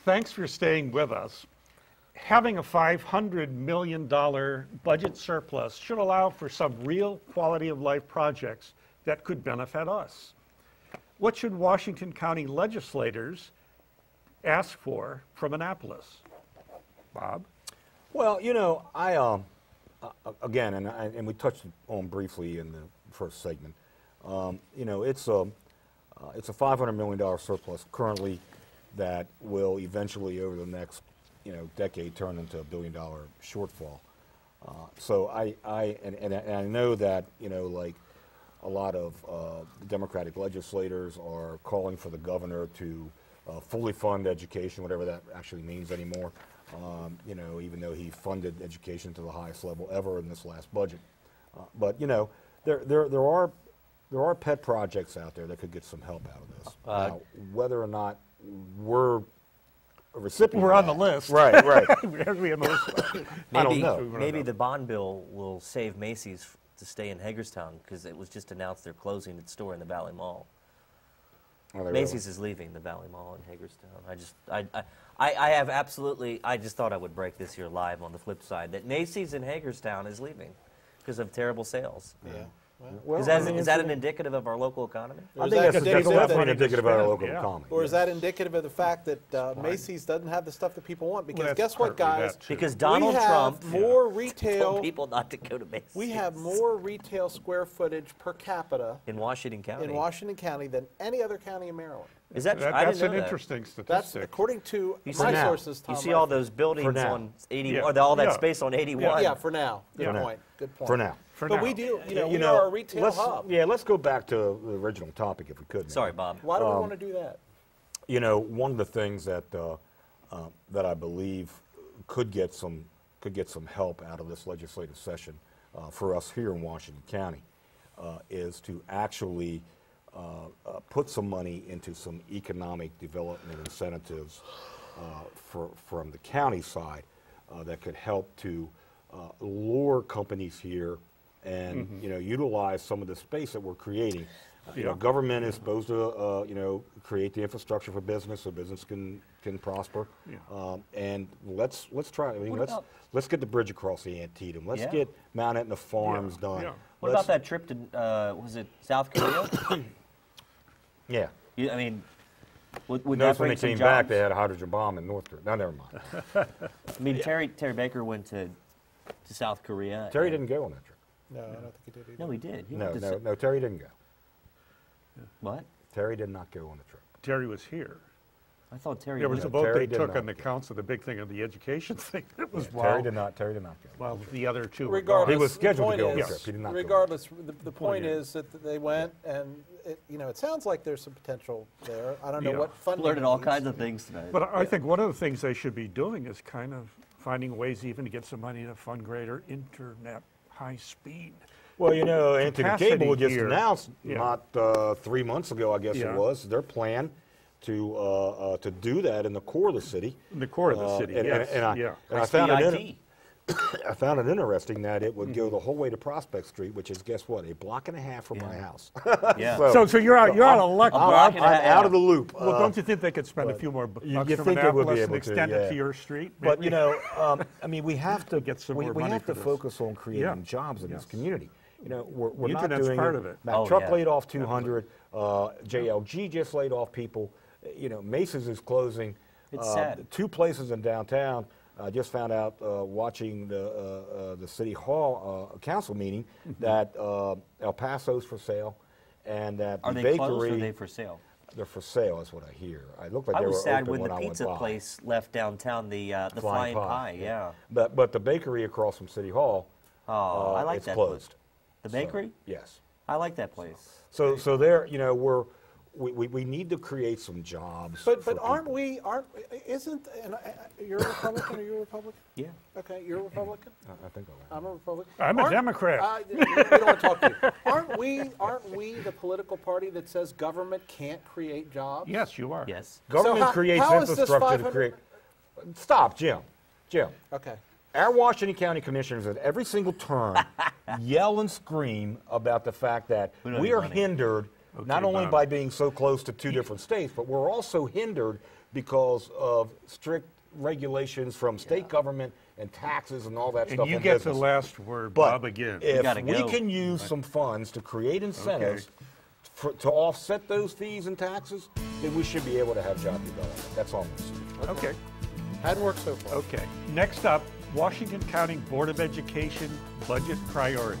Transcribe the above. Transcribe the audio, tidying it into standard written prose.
thanks for staying with us. Having a $500 million budget surplus should allow for some real quality of life projects that could benefit us. What should Washington County legislators ask for from Annapolis? Bob? Well, you know, again, and we touched on briefly in the first segment, you know, it's a $500 million surplus currently that will eventually, over the next, you know, decade, turn into $1 billion shortfall. So I know that, you know, like a lot of Democratic legislators are calling for the governor to fully fund education, whatever that actually means anymore. You know, even though he funded education to the highest level ever in this last budget. But you know, there are pet projects out there that could get some help out of this. Now, whether or not we're a recipient, we're on the list. Right, right. We're on the list. I don't know. Maybe the bond bill will save Macy's to stay in Hagerstown, because it was just announced they're closing its store in the Valley Mall. Macy's is leaving the Valley Mall in Hagerstown. I have absolutely, I just thought I would break this here live on the flip side, that Macy's in Hagerstown is leaving because of terrible sales. Yeah. Well, Is that an indicative of our local economy? I think that's definitely indicative of our local economy. Or is that indicative of the fact that Macy's doesn't have the stuff that people want? Because guess what, guys? Because Donald Trump more retail told people not to go to Macy's. We have more retail square footage per capita in Washington County than any other county in Maryland. Is that? That's an interesting statistic. That's according to my sources. Tom You see all those buildings on 81, all that space on 81. Yeah, for now. Good point. Good point. For now. But we do, we are a retail hub. Yeah, let's go back to the original topic if we could. Sorry, Bob. Why do we want to do that? You know, one of the things that that I believe could get some help out of this legislative session for us here in Washington County is to actually put some money into some economic development incentives from the county side that could help to lure companies here and you know, utilize some of the space that we're creating. You know, government is supposed to you know, create the infrastructure for business so business can prosper. And let's try. I mean, let's get the bridge across the Antietam. Let's get Mount Etna Farms done. What about that trip to was it South Korea? Yeah. I mean, would Notice that when bring they some came jobs? back, they had a hydrogen bomb in North Korea. No, never mind. I mean, Terry Baker went to South Korea. Terry didn't go on that trip. No, I don't think he did either. No, he did. He No, Terry didn't go. What? Terry did not go on the trip. Terry was here. I thought Terry. There was went. a vote Terry they did took not on the council, the big thing of the education thing. It was Terry did not go. Well, the other two. Regardless, He was scheduled to go on the is, trip. He did not go. Regardless, the point is that they went, and you know, it sounds like there's some potential there. I don't know what funding. Learning all needs. kinds of things tonight. But I think one of the things they should be doing is kind of finding ways even to get some money to fund greater internet high speed. Well, you know, Anthony Cable just here. announced not 3 months ago, I guess it was, their plan to do that in the core of the city. In the core of the city, yes. And I found it interesting that it would go the whole way to Prospect Street, which is, guess what, a block and a half from my house. So you're out of luck, Bob. I'm out of the loop. Well, don't you think they could spend a few more bucks you from think they would be Annapolis able and extend to, it to your street? But you know, I mean, we have to get some we more money have for to this. focus on creating jobs in this community. You know, we're The not internet's doing part it. of it. Mack Truck laid off 200. JLG just laid off people. You know, Macy's is closing. It's sad. 2 places in downtown. I just found out watching the City Hall council meeting that El Paso's for sale, and that Are the they bakery. closed or are they for sale? They're for sale, is what I hear. I looked like I they was were sad open when the I went pizza by. place left downtown, the Flying Pie. Yeah. But the bakery across from City Hall, Oh, I like it's that closed. place. The bakery? Yes. I like that place. So there, you know, we need to create some jobs. But for aren't people. we? Isn't? And you're a Republican? Are you a Republican? Yeah. Okay, you're a Republican. I think I I'm a Republican. I'm a Democrat. We don't want to talk to you. Aren't we the political party that says government can't create jobs? Yes, you are. Yes. Government how- creates how is this infrastructure to 500 create. Stop, Jim. Okay. Our Washington County commissioners at every single term yell and scream about the fact that We don't we need are money. hindered not only Bob. by being so close to 2 different states, but we're also hindered because of strict regulations from state government and taxes and all that stuff. And you in get business. the last word, But Bob, again. if gotta we go. can use some funds to create incentives to offset those fees and taxes, then we should be able to have job development. That's all I'm saying. Okay. Hadn't worked so far. Okay. Next up, Washington County Board of Education budget priorities.